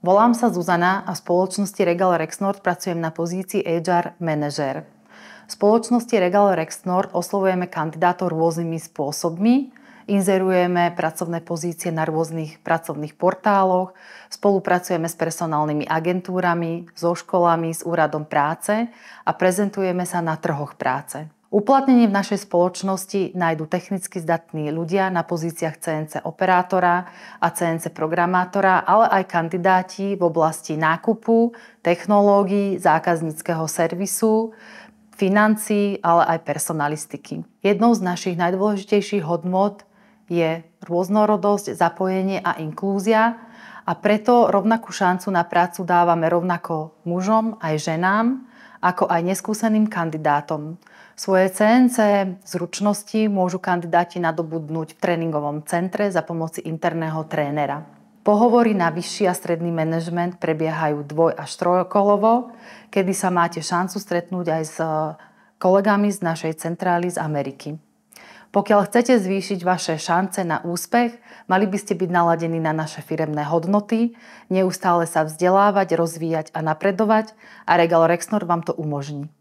Volám sa Zuzana a v spoločnosti Regal Rexnord pracujem na pozícii HR manažér. V spoločnosti Regal Rexnord oslovujeme kandidátov rôznymi spôsobmi, inzerujeme pracovné pozície na rôznych pracovných portáloch, spolupracujeme s personálnymi agentúrami, so školami, s úradom práce a prezentujeme sa na trhoch práce. Uplatnenie v našej spoločnosti nájdu technicky zdatní ľudia na pozíciách CNC operátora a CNC programátora, ale aj kandidáti v oblasti nákupu, technológií, zákazníckeho servisu, financií, ale aj personalistiky. Jednou z našich najdôležitejších hodnôt je rôznorodosť, zapojenie a inklúzia a preto rovnakú šancu na prácu dávame rovnako mužom aj ženám, ako aj neskúseným kandidátom. Svoje CNC zručnosti môžu kandidáti nadobudnúť v tréningovom centre za pomoci interného trénera. Pohovory na vyšší a stredný manažment prebiehajú 2- až 3-kolovo, kedy sa máte šancu stretnúť aj s kolegami z našej centrály z Ameriky. Pokiaľ chcete zvýšiť vaše šance na úspech, mali by ste byť naladení na naše firemné hodnoty, neustále sa vzdelávať, rozvíjať a napredovať a Regal Rexnord vám to umožní.